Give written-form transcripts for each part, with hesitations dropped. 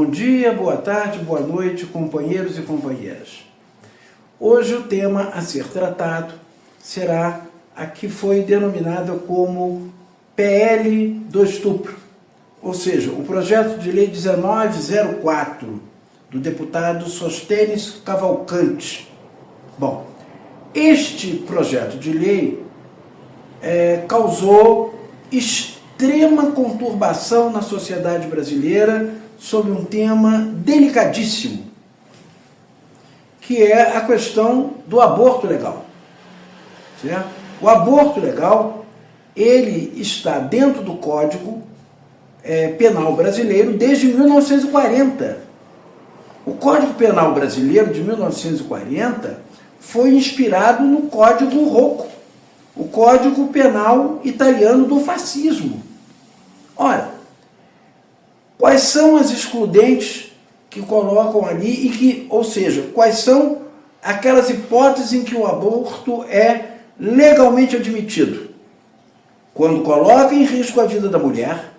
Bom dia, boa tarde, boa noite, companheiros e companheiras. Hoje o tema a ser tratado será a que foi denominada como PL do estupro, ou seja, o projeto de lei 1904 do deputado Sostênio Cavalcante. Bom, este projeto de lei causou extrema conturbação na sociedade brasileira sobre um tema delicadíssimo, que é a questão do aborto legal. Certo? O aborto legal, ele está dentro do Código Penal brasileiro desde 1940. O Código Penal brasileiro de 1940 foi inspirado no Código Rocco, o Código Penal italiano do fascismo. Ora, quais são as excludentes que colocam ali e que, ou seja, quais são aquelas hipóteses em que o aborto é legalmente admitido? Quando coloca em risco a vida da mulher,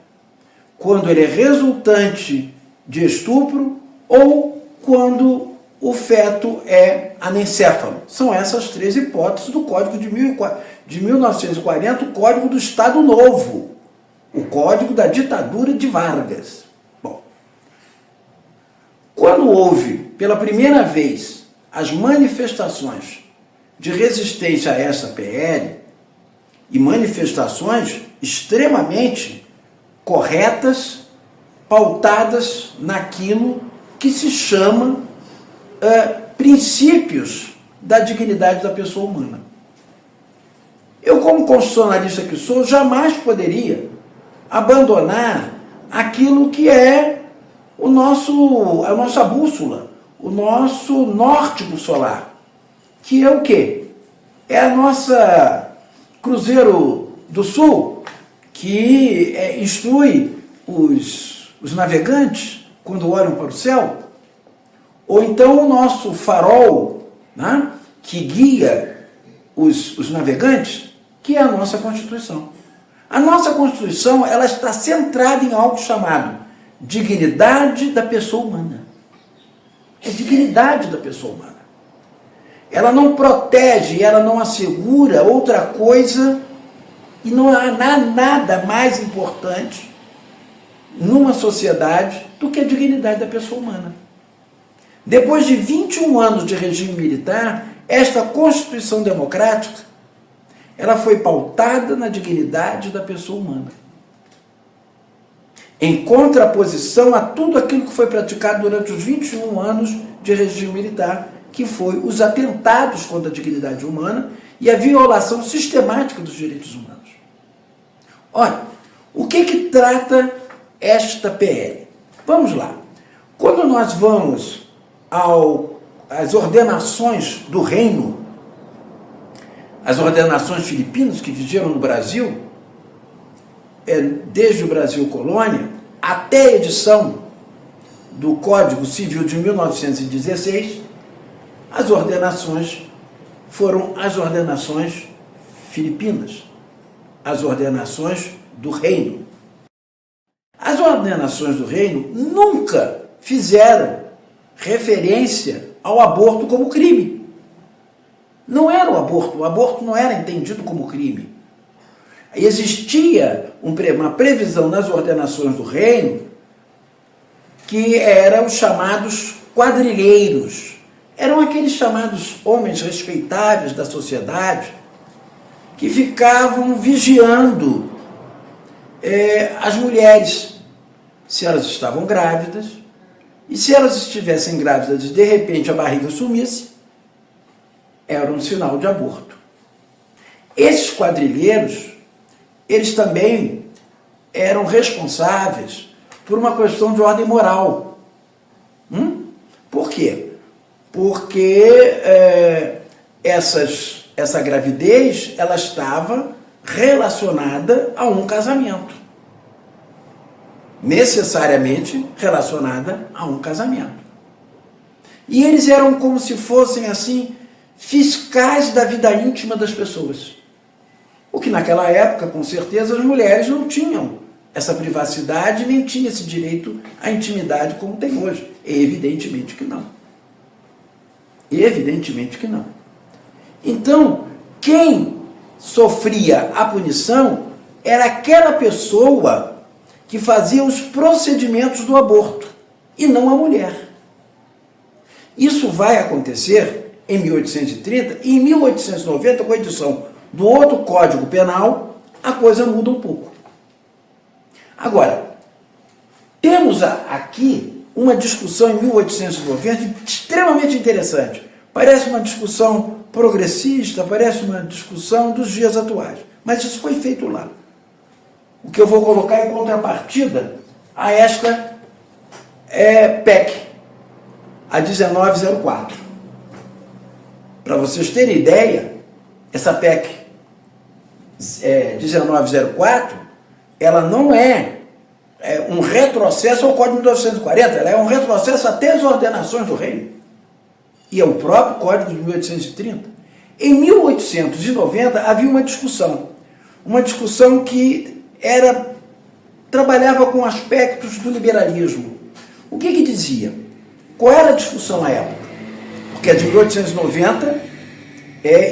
quando ele é resultante de estupro ou quando o feto é anencéfalo. São essas três hipóteses do Código de 1940, o Código do Estado Novo, o Código da ditadura de Vargas. Bom, quando houve pela primeira vez as manifestações de resistência a essa PL, e manifestações extremamente corretas, pautadas naquilo que se chama princípios da dignidade da pessoa humana. Eu, como constitucionalista que sou, jamais poderia abandonar aquilo que é a nossa bússola, o nosso norte bussolar, que é o quê? É a nossa Cruzeiro do Sul, que instrui os navegantes quando olham para o céu, ou então o nosso farol, né, que guia os navegantes, que é a nossa Constituição. A nossa Constituição, ela está centrada em algo chamado dignidade da pessoa humana. É dignidade da pessoa humana. Ela não protege, ela não assegura outra coisa, e não há nada mais importante numa sociedade do que a dignidade da pessoa humana. Depois de 21 anos de regime militar, esta Constituição democrática, ela foi pautada na dignidade da pessoa humana, em contraposição a tudo aquilo que foi praticado durante os 21 anos de regime militar, que foi os atentados contra a dignidade humana e a violação sistemática dos direitos humanos. Olha, o que trata esta PL? Vamos lá. Quando nós vamos às ordenações do reino, as ordenações filipinas que vigeram no Brasil, desde o Brasil colônia até a edição do Código Civil de 1916, as ordenações foram as ordenações filipinas, as ordenações do reino. As ordenações do reino nunca fizeram referência ao aborto como crime. Não era o aborto não era entendido como crime. Existia uma previsão nas ordenações do reino que eram os chamados quadrilheiros. Eram aqueles chamados homens respeitáveis da sociedade que ficavam vigiando as mulheres, se elas estavam grávidas, e se elas estivessem grávidas e de repente a barriga sumisse, era um sinal de aborto. Esses quadrilheiros, eles também eram responsáveis por uma questão de ordem moral. Por quê? Porque essa gravidez, ela estava relacionada a um casamento. Necessariamente relacionada a um casamento. E eles eram como se fossem, assim, fiscais da vida íntima das pessoas. O que naquela época, com certeza, as mulheres não tinham essa privacidade, nem tinha esse direito à intimidade como tem hoje. Evidentemente que não. Evidentemente que não. Então, quem sofria a punição era aquela pessoa que fazia os procedimentos do aborto, e não a mulher. Isso vai acontecer em 1830 e em 1890, com a edição do outro Código Penal, a coisa muda um pouco. Agora, temos aqui uma discussão em 1890 extremamente interessante. Parece uma discussão progressista, parece uma discussão dos dias atuais. Mas isso foi feito lá. O que eu vou colocar em contrapartida a esta PEC, a 1904. Para vocês terem ideia, essa PEC 1904, ela não é um retrocesso ao Código de 1940, ela é um retrocesso até as ordenações do reino. E é o próprio Código de 1830. Em 1890 havia uma discussão que trabalhava com aspectos do liberalismo. O que dizia? Qual era a discussão à época? Porque a de 1890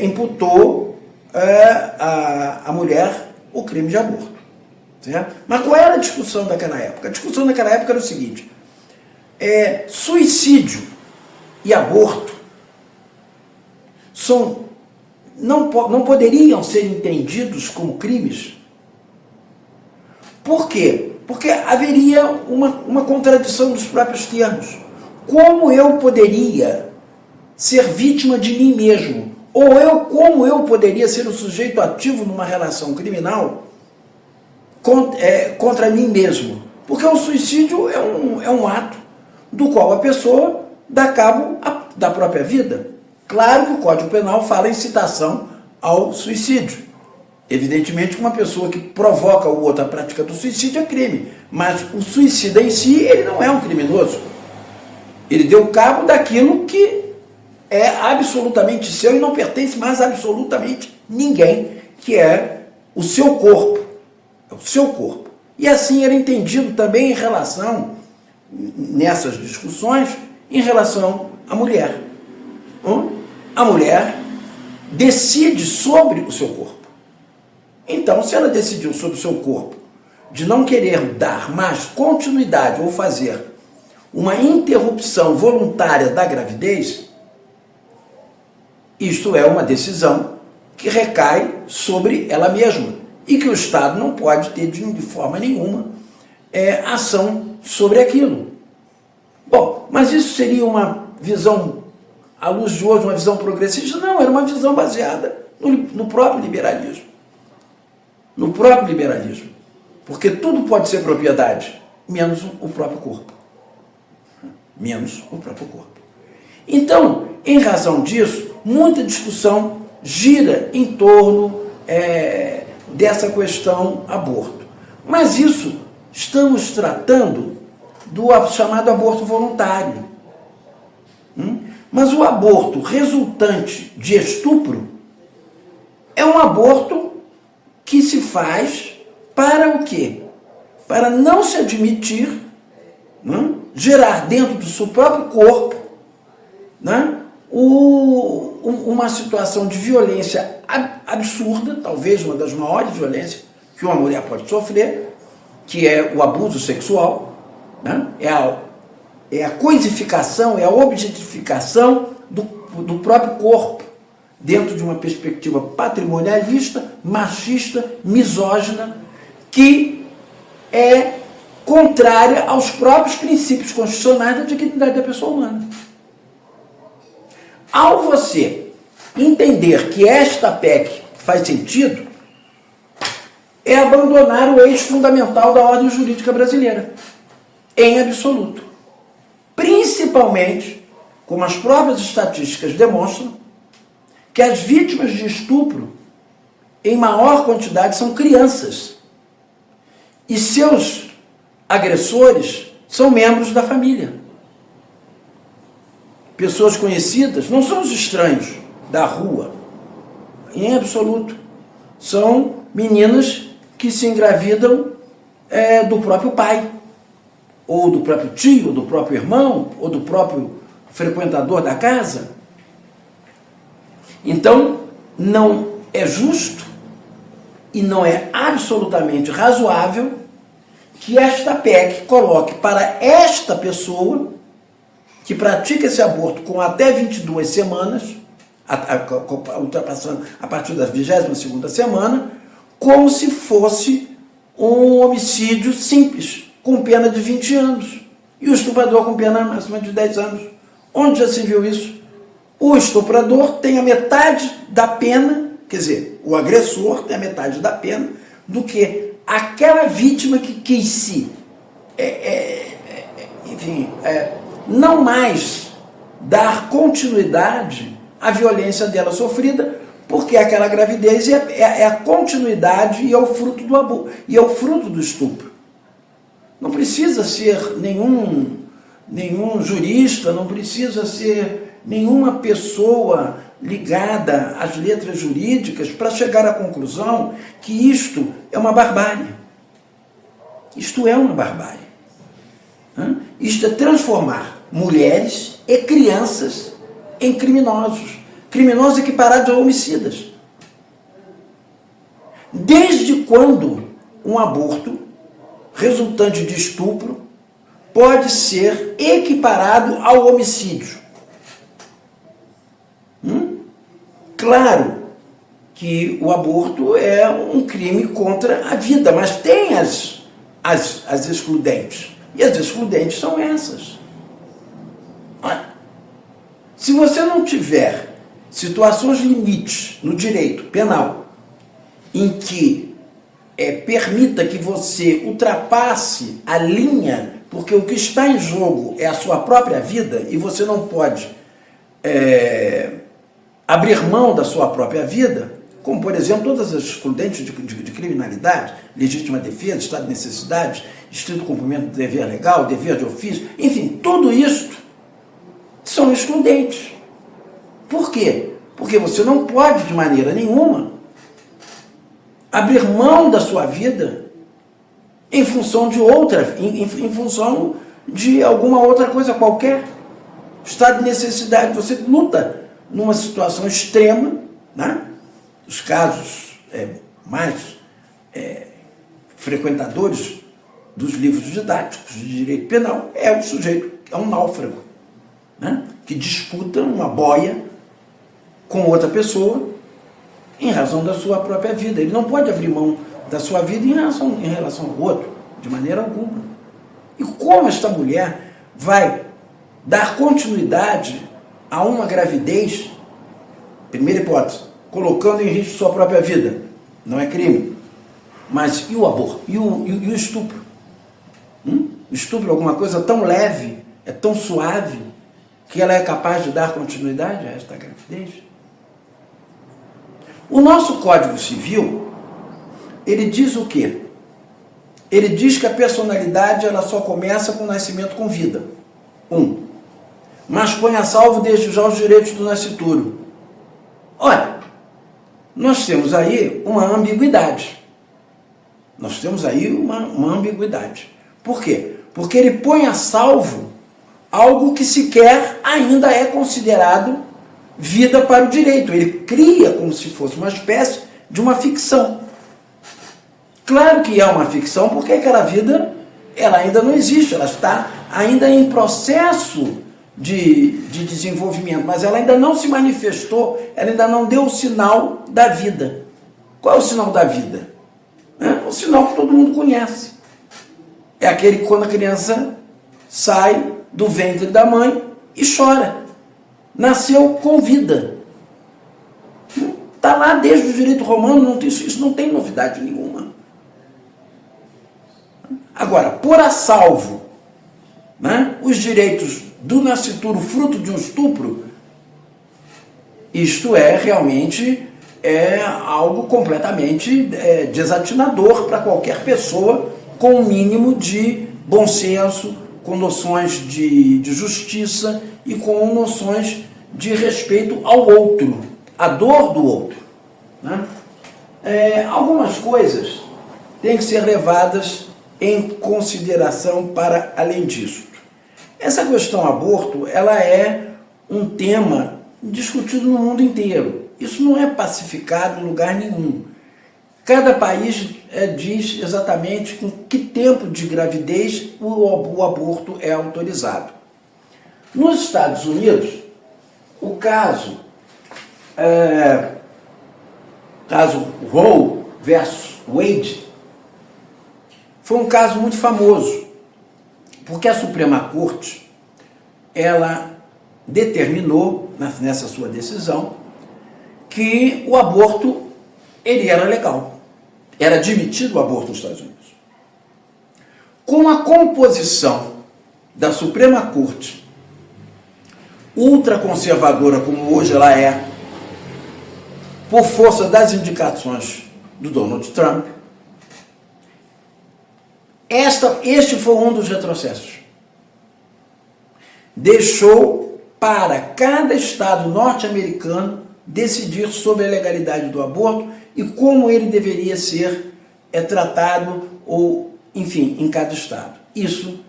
imputou à mulher o crime de aborto. Certo? Mas qual era a discussão daquela época? A discussão daquela época era o seguinte: suicídio e aborto não poderiam ser entendidos como crimes. Por quê? Porque haveria uma contradição dos próprios termos. Como eu poderia ser vítima de mim mesmo? Ou como eu poderia ser o sujeito ativo numa relação criminal contra mim mesmo? Porque o suicídio é um ato do qual a pessoa dá cabo da própria vida. Claro que o Código Penal fala em incitação ao suicídio. Evidentemente que uma pessoa que provoca o outro a prática do suicídio é crime, mas o suicida em si, ele não é um criminoso. Ele deu cabo daquilo que é absolutamente seu e não pertence mais a absolutamente ninguém, que é o seu corpo. É o seu corpo. E assim era entendido também nessas discussões, em relação à mulher. A mulher decide sobre o seu corpo. Então, se ela decidiu sobre o seu corpo de não querer dar mais continuidade ou fazer uma interrupção voluntária da gravidez, isto é uma decisão que recai sobre ela mesma e que o Estado não pode ter de forma nenhuma ação sobre aquilo. Bom, mas isso seria uma visão, à luz de hoje, uma visão progressista? Não, era uma visão baseada no próprio liberalismo. No próprio liberalismo. Porque tudo pode ser propriedade, menos o próprio corpo. Menos o próprio corpo. Então, em razão disso, muita discussão gira em torno dessa questão aborto. Mas isso, estamos tratando do chamado aborto voluntário. Mas o aborto resultante de estupro é um aborto que se faz para o quê? Para não se admitir, gerar dentro do seu próprio corpo, uma situação de violência absurda, talvez uma das maiores violências que uma mulher pode sofrer, que é o abuso sexual, é a coisificação, é a objetificação do próprio corpo, dentro de uma perspectiva patrimonialista, machista, misógina, que é contrária aos próprios princípios constitucionais da dignidade da pessoa humana. Ao você entender que esta PEC faz sentido, é abandonar o eixo fundamental da ordem jurídica brasileira, em absoluto. Principalmente, como as próprias estatísticas demonstram, que as vítimas de estupro, em maior quantidade, são crianças. E seus agressores são membros da família. Pessoas conhecidas, não são os estranhos da rua, em absoluto. São meninas que se engravidam do próprio pai, ou do próprio tio, ou do próprio irmão, ou do próprio frequentador da casa. Então, não é justo e não é absolutamente razoável que esta PEC coloque para esta pessoa que pratica esse aborto com até 22 semanas, ultrapassando a partir da 22ª semana, como se fosse um homicídio simples, com pena de 20 anos, e o estuprador com pena máxima de 10 anos. Onde já se viu isso? O estuprador tem a metade da pena, quer dizer, o agressor tem a metade da pena, do que aquela vítima que quis se, não mais dar continuidade à violência dela sofrida, porque aquela gravidez é a continuidade e é o fruto do aborto, e é o fruto do estupro. Não precisa ser nenhum jurista, não precisa ser nenhuma pessoa ligada às letras jurídicas para chegar à conclusão que isto é uma barbárie. Isto é uma barbárie. Isto é transformar mulheres e crianças em criminosos. Criminosos equiparados a homicidas. Desde quando um aborto resultante de estupro pode ser equiparado ao homicídio? Claro que o aborto é um crime contra a vida, mas tem as excludentes. E as excludentes são essas. Se você não tiver situações limites no direito penal em que permita que você ultrapasse a linha, porque o que está em jogo é a sua própria vida e você não pode abrir mão da sua própria vida, como, por exemplo, todas as excludentes de criminalidade, legítima defesa, estado de necessidade, estrito cumprimento do dever legal, dever de ofício, enfim, tudo isso são excludentes. Por quê? Porque você não pode, de maneira nenhuma, abrir mão da sua vida em função de outra, em função de alguma outra coisa qualquer. Estado de necessidade, você luta numa situação extrema, né? Os casos mais frequentadores dos livros didáticos de direito penal é o sujeito, é um náufrago, né? Que disputa uma boia com outra pessoa em razão da sua própria vida. Ele não pode abrir mão da sua vida em relação ao outro, de maneira alguma. E como esta mulher vai dar continuidade a uma gravidez, primeira hipótese, colocando em risco sua própria vida, não é crime. Mas e o aborto? E o estupro? O estupro é alguma coisa tão leve, é tão suave, que ela é capaz de dar continuidade a esta gravidez? O nosso Código Civil, ele diz o quê? Ele diz que a personalidade ela só começa com o nascimento com vida. Mas põe a salvo desde já os direitos do nascituro. Olha, nós temos aí uma ambiguidade. Nós temos aí uma ambiguidade. Por quê? Porque ele põe a salvo algo que sequer ainda é considerado vida para o direito. Ele cria como se fosse uma espécie de uma ficção. Claro que é uma ficção, porque aquela vida ela ainda não existe, ela está ainda em processo de desenvolvimento, mas ela ainda não se manifestou, ela ainda não deu o sinal da vida. Qual é o sinal da vida? O sinal que todo mundo conhece. É aquele que quando a criança sai do ventre da mãe e chora. Nasceu com vida. Está lá desde o direito romano, isso não tem novidade nenhuma. Agora, pôr a salvo, né, os direitos do nascituro fruto de um estupro, isto realmente algo completamente desatinador para qualquer pessoa com um mínimo de bom senso, com noções de justiça e com noções de respeito ao outro, à dor do outro. Né? Algumas coisas têm que ser levadas em consideração para além disso. Essa questão aborto, ela é um tema discutido no mundo inteiro. Isso não é pacificado em lugar nenhum. Cada país diz exatamente com que tempo de gravidez o aborto é autorizado. Nos Estados Unidos, o caso Roe versus Wade foi um caso muito famoso, porque a Suprema Corte ela determinou nessa sua decisão que o aborto ele era legal, era admitido o aborto nos Estados Unidos. Com a composição da Suprema Corte ultraconservadora como hoje ela é, por força das indicações do Donald Trump, este foi um dos retrocessos. Deixou para cada estado norte-americano decidir sobre a legalidade do aborto e como ele deveria ser tratado, ou, enfim, em cada estado. Isso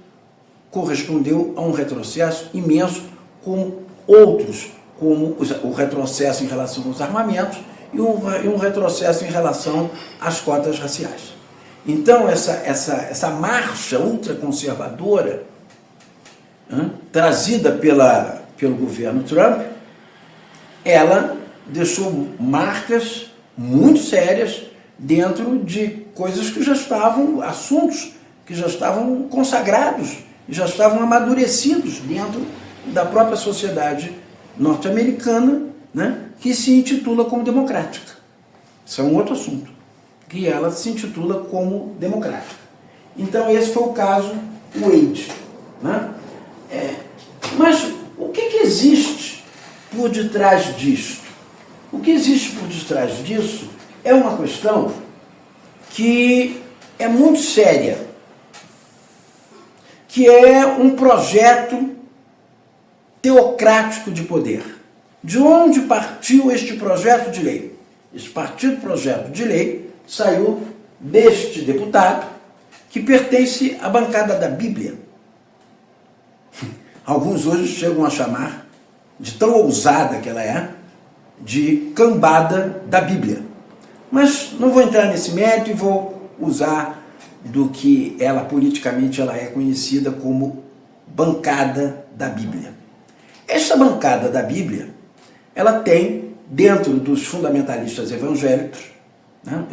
correspondeu a um retrocesso imenso, como outros, como o retrocesso em relação aos armamentos e um retrocesso em relação às cotas raciais. Então, essa marcha ultraconservadora trazida pelo governo Trump, ela deixou marcas muito sérias dentro de coisas que já estavam, assuntos que já estavam consagrados, já estavam amadurecidos dentro da própria sociedade norte-americana, né, que se intitula como democrática. Isso é um outro assunto, que ela se intitula como democrática. Então esse foi o caso Wade. Né? Mas o que existe por detrás disso? O que existe por detrás disso é uma questão que é muito séria, que é um projeto teocrático de poder. De onde partiu este projeto de lei? Este projeto de lei saiu deste deputado que pertence à bancada da Bíblia. Alguns hoje chegam a chamar, de tão ousada que ela é, de cambada da Bíblia. Mas não vou entrar nesse mérito e vou usar do que ela politicamente ela é conhecida como bancada da Bíblia. Esta bancada da Bíblia, ela tem dentro dos fundamentalistas evangélicos, né?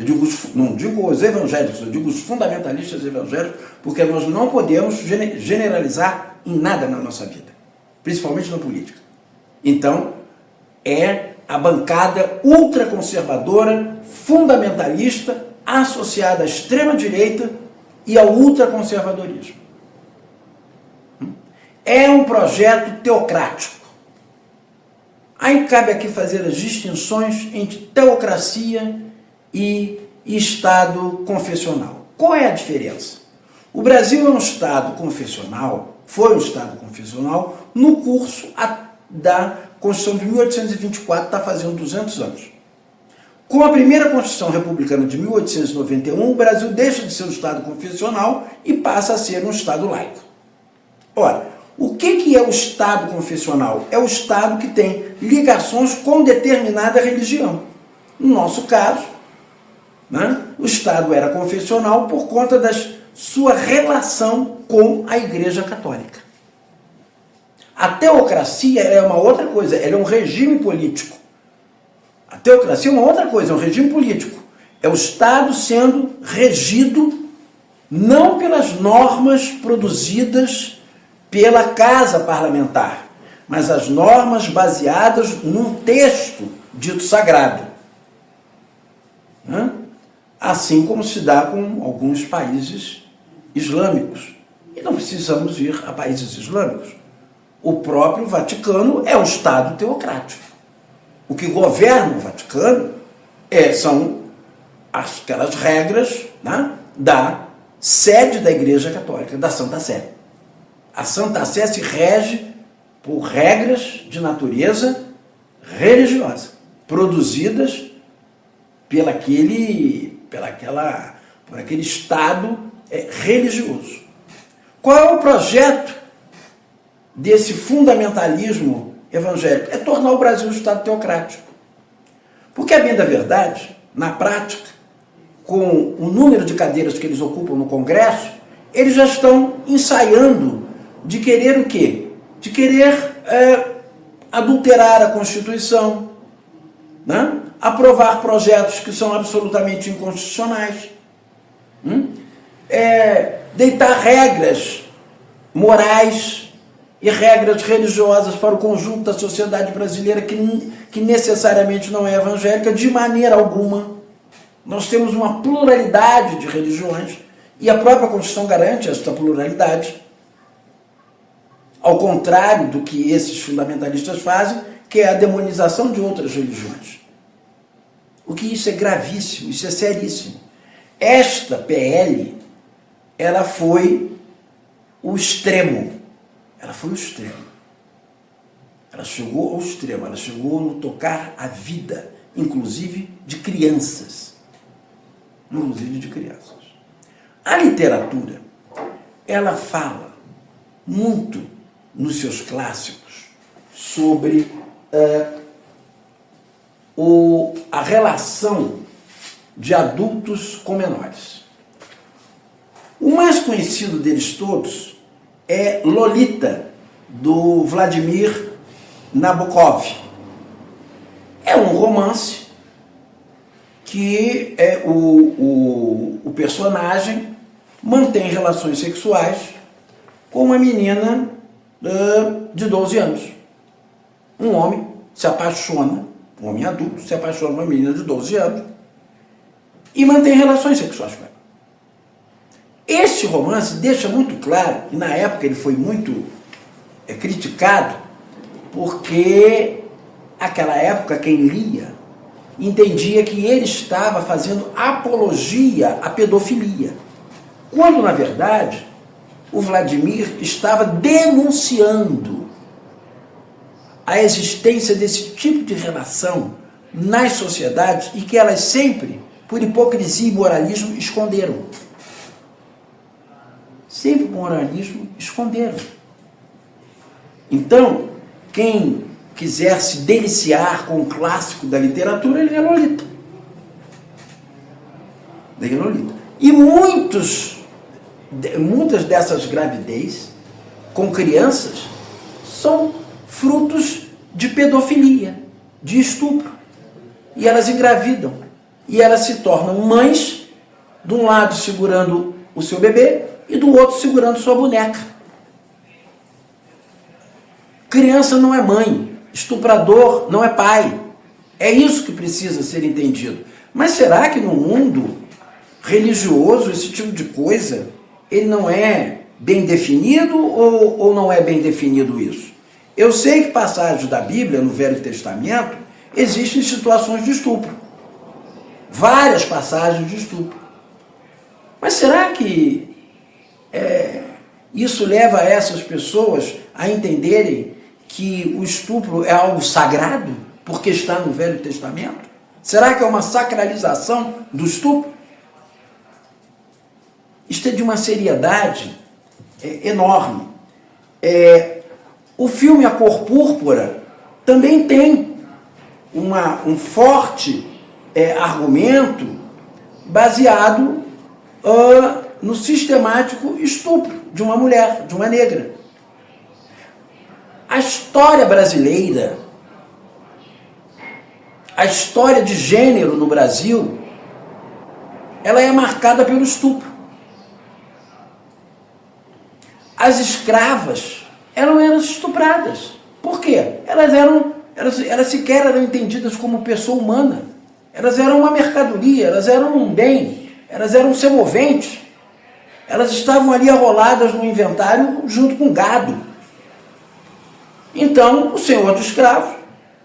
Não digo os evangélicos, eu digo os fundamentalistas evangélicos, porque nós não podemos generalizar em nada na nossa vida, principalmente na política. Então, é a bancada ultraconservadora, fundamentalista, associada à extrema-direita e ao ultraconservadorismo. É um projeto teocrático. Aí cabe aqui fazer as distinções entre teocracia e Estado confessional. Qual é a diferença? O Brasil é um Estado confessional, foi um Estado confessional no curso da Constituição de 1824, está fazendo 200 anos. Com a primeira Constituição Republicana de 1891, o Brasil deixa de ser um Estado confessional e passa a ser um Estado laico. Ora, o que é o Estado confessional? É o Estado que tem ligações com determinada religião. No nosso caso, né, o Estado era confessional por conta da sua relação com a Igreja Católica. A teocracia é uma outra coisa, ela é um regime político. A teocracia é uma outra coisa, é um regime político. É o Estado sendo regido não pelas normas produzidas pela Casa Parlamentar, mas as normas baseadas num texto dito sagrado. Né? Assim como se dá com alguns países islâmicos. E não precisamos ir a países islâmicos. O próprio Vaticano é um Estado teocrático. O que governa o Vaticano são aquelas regras, né, da sede da Igreja Católica, da Santa Sé. A Santa Sé se rege por regras de natureza religiosa, produzidas por aquele Estado religioso. Qual é o projeto desse fundamentalismo evangélico? É tornar o Brasil um Estado teocrático. Porque, a bem da verdade, na prática, com o número de cadeiras que eles ocupam no Congresso, eles já estão ensaiando de querer o quê? De querer adulterar a Constituição, né? Aprovar projetos que são absolutamente inconstitucionais, deitar regras morais e regras religiosas para o conjunto da sociedade brasileira que necessariamente não é evangélica de maneira alguma. Nós temos uma pluralidade de religiões e a própria Constituição garante esta pluralidade, ao contrário do que esses fundamentalistas fazem, que é a demonização de outras religiões. O que isso é gravíssimo, isso é seríssimo. Esta PL, ela foi o extremo. Ela foi o extremo. Ela chegou ao extremo, ela chegou no tocar a vida, inclusive de crianças. Inclusive de crianças. A literatura, ela fala muito nos seus clássicos sobre a relação de adultos com menores. O mais conhecido deles todos é Lolita, do Vladimir Nabokov. É um romance que o personagem mantém relações sexuais com uma menina de 12 anos. Um homem se apaixona, um homem adulto se apaixona por uma menina de 12 anos e mantém relações sexuais com ela. Este romance deixa muito claro, e na época ele foi muito criticado, porque naquela época quem lia entendia que ele estava fazendo apologia à pedofilia, quando na verdade o Vladimir estava denunciando a existência desse tipo de relação nas sociedades e que elas sempre, por hipocrisia e moralismo, esconderam. Sempre por moralismo, esconderam. Então, quem quiser se deliciar com o clássico da literatura, ele é Lolita. Ele é Lolita. E muitas dessas gravidez com crianças são frutos de pedofilia, de estupro. E elas engravidam. E elas se tornam mães, de um lado segurando o seu bebê e do outro segurando sua boneca. Criança não é mãe, estuprador não é pai. É isso que precisa ser entendido. Mas será que no mundo religioso esse tipo de coisa ele não é bem definido ou não é bem definido isso? Eu sei que passagens da Bíblia, no Velho Testamento, existem situações de estupro. Várias passagens de estupro. Mas será que isso leva essas pessoas a entenderem que o estupro é algo sagrado, porque está no Velho Testamento? Será que é uma sacralização do estupro? Isto é de uma seriedade enorme. O filme A Cor Púrpura também tem um forte argumento baseado no sistemático estupro de uma mulher, de uma negra. A história brasileira, a história de gênero no Brasil, ela é marcada pelo estupro. As escravas eram estupradas. Por quê? Elas sequer eram entendidas como pessoa humana. Elas eram uma mercadoria, elas eram um bem, elas eram semoventes. Elas estavam ali arroladas no inventário junto com gado. Então, o senhor de escravos,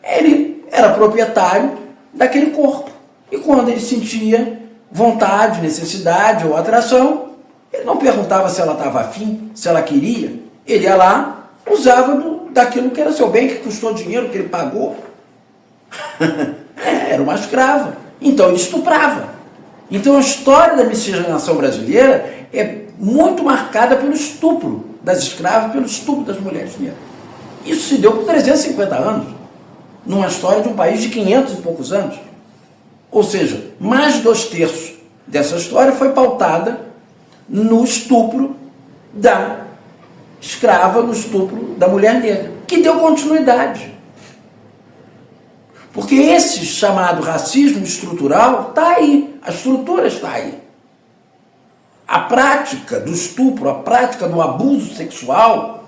ele era proprietário daquele corpo. E quando ele sentia vontade, necessidade ou atração, ele não perguntava se ela estava afim, se ela queria. Ele ia lá, usava daquilo que era seu bem, que custou dinheiro, que ele pagou. Era uma escrava. Então ele estuprava. Então a história da miscigenação brasileira, é muito marcada pelo estupro das escravas, pelo estupro das mulheres negras. Isso se deu por 350 anos, numa história de um país de 500 e poucos anos. Ou seja, mais de 2/3 dessa história foi pautada no estupro da escrava, no estupro da mulher negra, que deu continuidade. Porque esse chamado racismo estrutural está aí, a estrutura está aí. A prática do estupro, a prática do abuso sexual,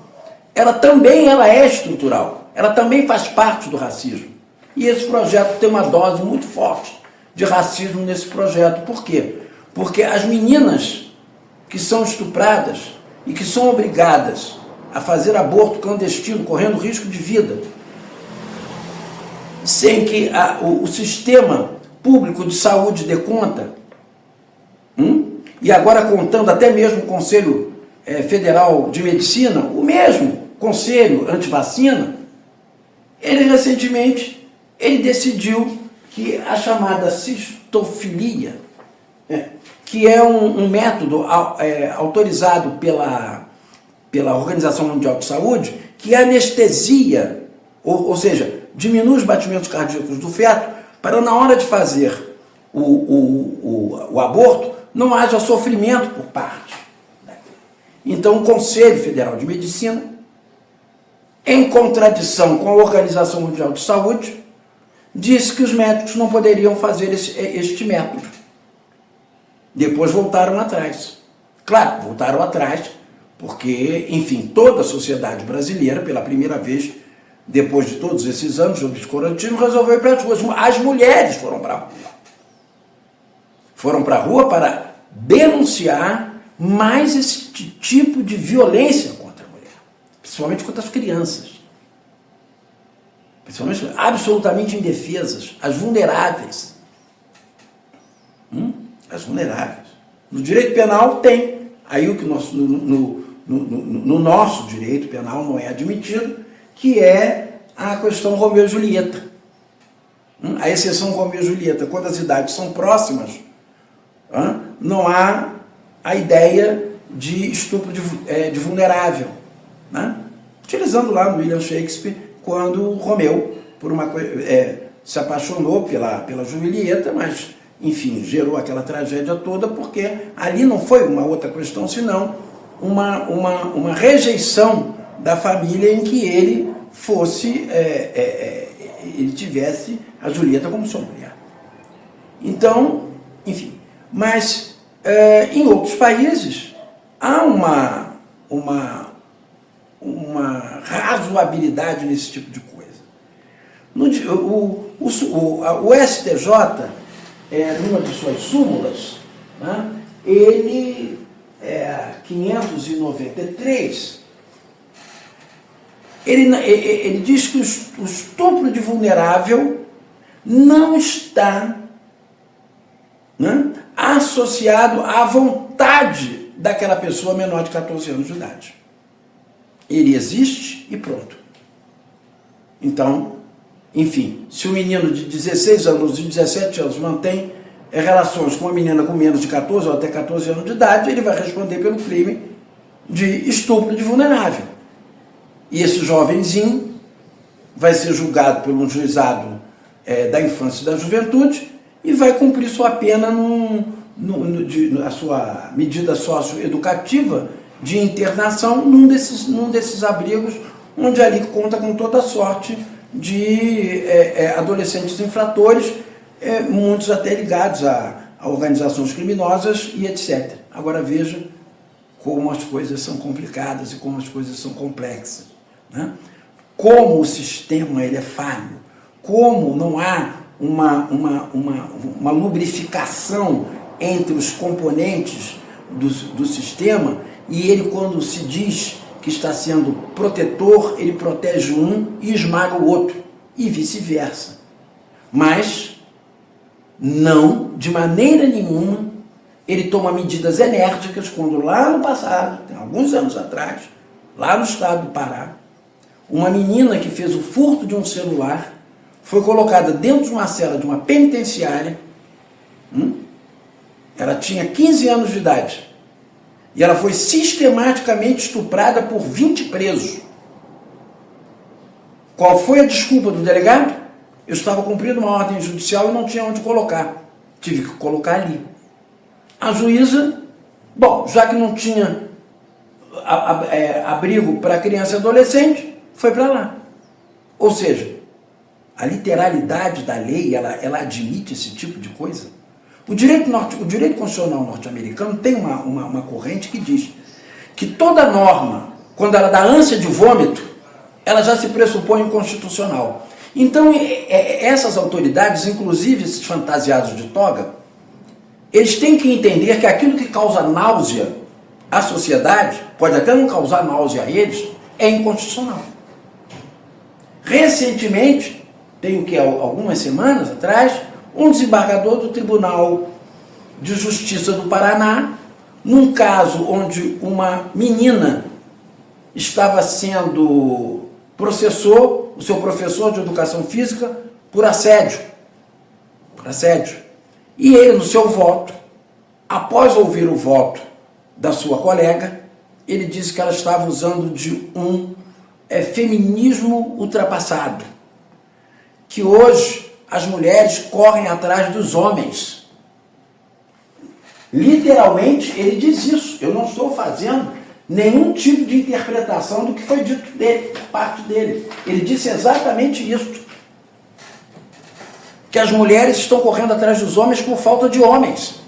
ela é estrutural, ela também faz parte do racismo. E esse projeto tem uma dose muito forte de racismo nesse projeto. Por quê? Porque as meninas que são estupradas e que são obrigadas a fazer aborto clandestino, correndo risco de vida, sem que o sistema público de saúde dê conta, e agora contando até mesmo o Conselho Federal de Medicina, o mesmo Conselho Antivacina, ele recentemente decidiu que a chamada cistofilia, que é um método autorizado pela Organização Mundial de Saúde, que anestesia, ou seja, diminui os batimentos cardíacos do feto, para na hora de fazer o aborto não haja sofrimento por parte. Então o Conselho Federal de Medicina, em contradição com a Organização Mundial de Saúde, disse que os médicos não poderiam fazer este método. Depois voltaram atrás. Claro, voltaram atrás, porque, enfim, toda a sociedade brasileira, pela primeira vez, depois de todos esses anos de obscurantismo, resolveu ir para as ruas. As mulheres foram para a rua. Foram para a rua para denunciar mais esse tipo de violência contra a mulher, principalmente contra as crianças. Principalmente absolutamente indefesas, as vulneráveis. As vulneráveis. No direito penal tem, aí o que no nosso direito penal não é admitido, que é a questão Romeu e Julieta. A exceção Romeu e Julieta, quando as idades são próximas, não há a ideia de estupro de vulnerável. Utilizando lá no William Shakespeare, quando Romeu se apaixonou pela Julieta, mas, enfim, gerou aquela tragédia toda, porque ali não foi uma outra questão, senão uma rejeição da família em que ele ele tivesse a Julieta como sua mulher. Então, enfim, mas em outros países há uma razoabilidade nesse tipo de coisa. O STJ, numa de suas súmulas, ele, 593, ele diz que o estupro de vulnerável não está associado à vontade daquela pessoa menor de 14 anos de idade. Ele existe e pronto. Então, enfim, se o menino de 16 anos, de 17 anos mantém relações com uma menina com menos de 14 ou até 14 anos de idade, ele vai responder pelo crime de estupro de vulnerável. E esse jovenzinho vai ser julgado por um juizado da infância e da juventude e vai cumprir sua pena a sua medida socioeducativa de internação num desses abrigos, onde ali conta com toda a sorte de adolescentes infratores, muitos até ligados a organizações criminosas e etc. Agora veja como as coisas são complicadas e como as coisas são complexas. Como o sistema ele é falho, como não há uma lubrificação entre os componentes do sistema, e ele, quando se diz que está sendo protetor, ele protege um e esmaga o outro, e vice-versa. Mas não, de maneira nenhuma, ele toma medidas enérgicas quando lá no passado, tem alguns anos atrás, lá no estado do Pará, uma menina que fez o furto de um celular foi colocada dentro de uma cela de uma penitenciária. Ela tinha 15 anos de idade. E ela foi sistematicamente estuprada por 20 presos. Qual foi a desculpa do delegado? Eu estava cumprindo uma ordem judicial e não tinha onde colocar. Tive que colocar ali. A juíza, bom, já que não tinha abrigo para criança e adolescente, foi para lá. Ou seja, a literalidade da lei, ela admite esse tipo de coisa. O direito constitucional norte-americano tem uma corrente que diz que toda norma, quando ela dá ânsia de vômito, ela já se pressupõe inconstitucional. Então, essas autoridades, inclusive esses fantasiados de toga, eles têm que entender que aquilo que causa náusea à sociedade, pode até não causar náusea a eles, é inconstitucional. Recentemente, algumas semanas atrás, um desembargador do Tribunal de Justiça do Paraná, num caso onde uma menina estava sendo processou o seu professor de educação física por assédio. E ele, no seu voto, após ouvir o voto da sua colega, ele disse que ela estava usando de um feminismo ultrapassado, que hoje as mulheres correm atrás dos homens. Literalmente, ele diz isso. Eu não estou fazendo nenhum tipo de interpretação do que foi dito dele, por parte dele. Ele disse exatamente isso. Que as mulheres estão correndo atrás dos homens por falta de homens.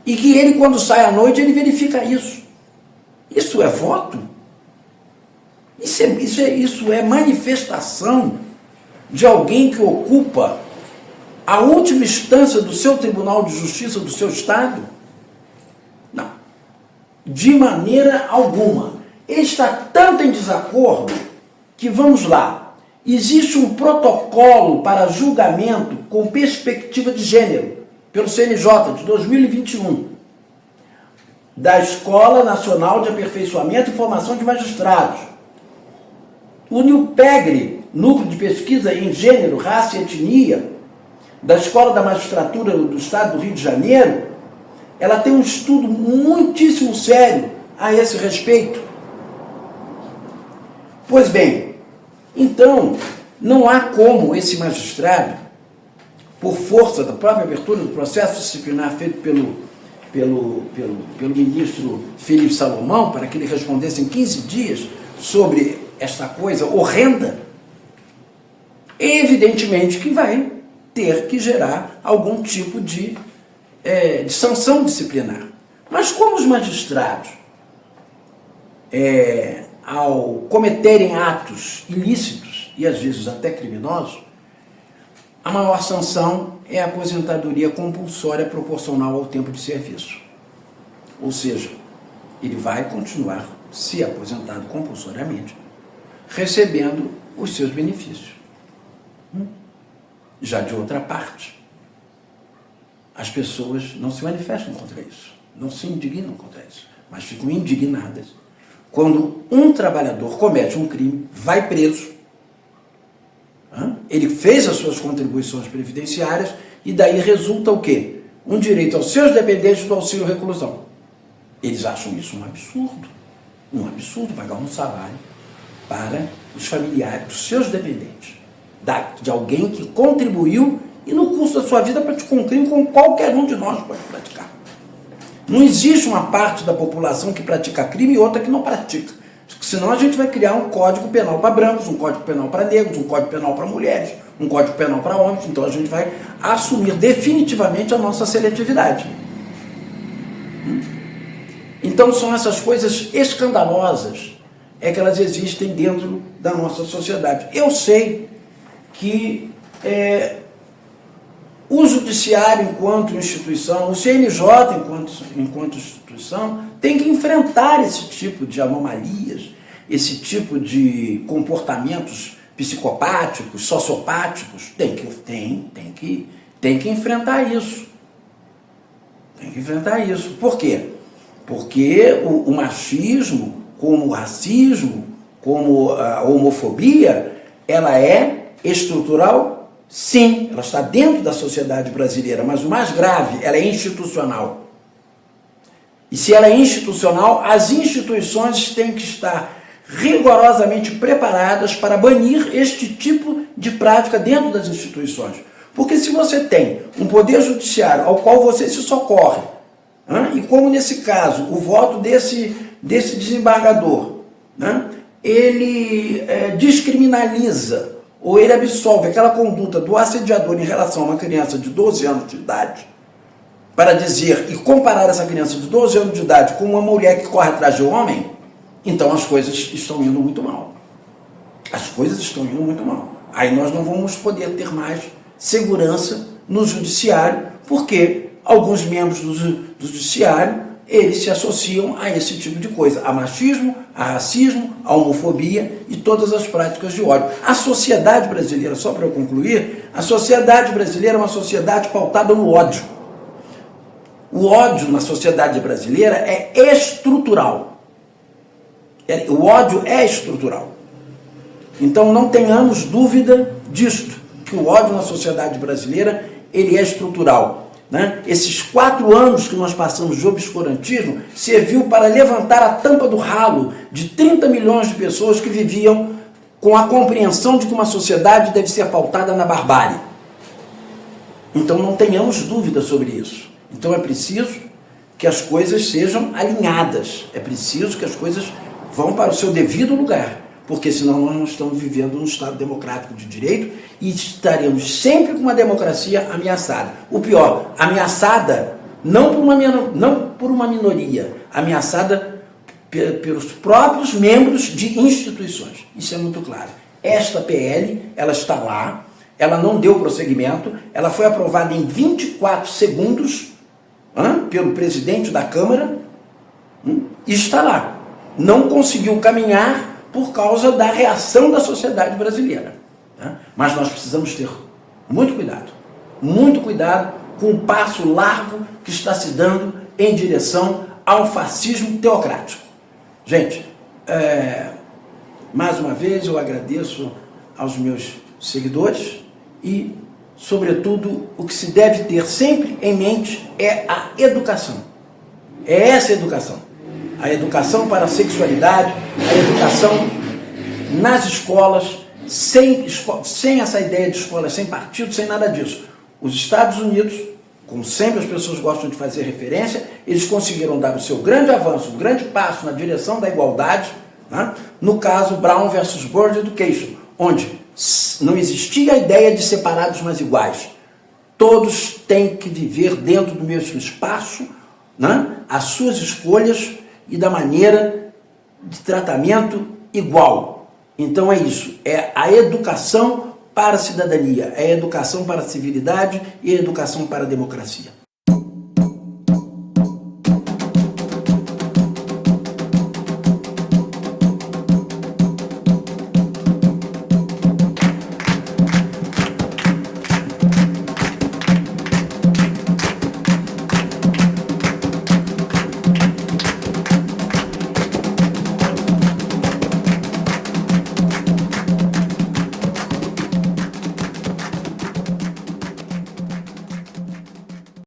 E que ele, quando sai à noite, ele verifica isso. Isso é voto? Isso é manifestação de alguém que ocupa a última instância do seu Tribunal de Justiça do seu Estado? Não. De maneira alguma. Ele está tanto em desacordo que, vamos lá, existe um protocolo para julgamento com perspectiva de gênero, pelo CNJ, de 2021, da Escola Nacional de Aperfeiçoamento e Formação de Magistrados. O NUPEGRE, Núcleo de Pesquisa em Gênero, Raça e Etnia, da Escola da Magistratura do Estado do Rio de Janeiro, ela tem um estudo muitíssimo sério a esse respeito. Pois bem, então, não há como esse magistrado, por força da própria abertura do processo disciplinar feito pelo ministro Felipe Salomão, para que ele respondesse em 15 dias sobre esta coisa horrenda, evidentemente que vai ter que gerar algum tipo de sanção disciplinar. Mas como os magistrados, ao cometerem atos ilícitos, e às vezes até criminosos, a maior sanção é a aposentadoria compulsória proporcional ao tempo de serviço. Ou seja, ele vai continuar, se aposentado compulsoriamente, recebendo os seus benefícios. Já de outra parte, as pessoas não se manifestam contra isso, não se indignam contra isso, mas ficam indignadas quando um trabalhador comete um crime, vai preso, ele fez as suas contribuições previdenciárias e daí resulta o quê? Um direito aos seus dependentes do auxílio reclusão. Eles acham isso um absurdo pagar um salário para os familiares dos seus dependentes, de alguém que contribuiu e no curso da sua vida praticou um crime como qualquer um de nós pode praticar. Não existe uma parte da população que pratica crime e outra que não pratica. Senão a gente vai criar um código penal para brancos, um código penal para negros, um código penal para mulheres, um código penal para homens. Então a gente vai assumir definitivamente a nossa seletividade. Então são essas coisas escandalosas que elas existem dentro da nossa sociedade. Eu sei que o judiciário enquanto instituição, o CNJ enquanto instituição, tem que enfrentar esse tipo de anomalias, esse tipo de comportamentos psicopáticos, sociopáticos. Tem que enfrentar isso. Tem que enfrentar isso. Por quê? Porque o machismo, como o racismo, como a homofobia, ela é estrutural. Sim, ela está dentro da sociedade brasileira, mas o mais grave, ela é institucional. E se ela é institucional, as instituições têm que estar rigorosamente preparadas para banir este tipo de prática dentro das instituições. Porque se você tem um poder judiciário ao qual você se socorre, e como nesse caso o voto desse desembargador, ele descriminaliza ou ele absolve aquela conduta do assediador em relação a uma criança de 12 anos de idade, para dizer e comparar essa criança de 12 anos de idade com uma mulher que corre atrás de um homem, então as coisas estão indo muito mal. As coisas estão indo muito mal. Aí nós não vamos poder ter mais segurança no judiciário, porque alguns membros do judiciário, eles se associam a esse tipo de coisa, a machismo, a racismo, a homofobia e todas as práticas de ódio. A sociedade brasileira, só para eu concluir, a sociedade brasileira é uma sociedade pautada no ódio. O ódio na sociedade brasileira é estrutural. O ódio é estrutural. Então não tenhamos dúvida disto, que o ódio na sociedade brasileira ele é estrutural. Esses 4 anos que nós passamos de obscurantismo serviu para levantar a tampa do ralo de 30 milhões de pessoas que viviam com a compreensão de que uma sociedade deve ser pautada na barbárie. Então não tenhamos dúvida sobre isso. Então é preciso que as coisas sejam alinhadas, é preciso que as coisas vão para o seu devido lugar, porque senão nós não estamos vivendo num Estado democrático de direito e estaremos sempre com uma democracia ameaçada. O pior, ameaçada não por uma minoria, ameaçada pelos próprios membros de instituições. Isso é muito claro. Esta PL, ela está lá, ela não deu prosseguimento, ela foi aprovada em 24 segundos pelo presidente da Câmara e está lá. Não conseguiu caminhar por causa da reação da sociedade brasileira. Mas nós precisamos ter muito cuidado com o passo largo que está se dando em direção ao fascismo teocrático. Gente, mais uma vez eu agradeço aos meus seguidores e, sobretudo, o que se deve ter sempre em mente é a educação. É essa educação. A educação para a sexualidade, a educação nas escolas, sem essa ideia de escolas sem partido, sem nada disso. Os Estados Unidos, como sempre as pessoas gostam de fazer referência, eles conseguiram dar o seu grande avanço, um grande passo na direção da igualdade, no caso Brown versus Board Education, onde não existia a ideia de separados mas iguais. Todos têm que viver dentro do mesmo espaço, as suas escolhas e da maneira de tratamento igual. Então é isso, é a educação para a cidadania, é a educação para a civilidade e a educação para a democracia.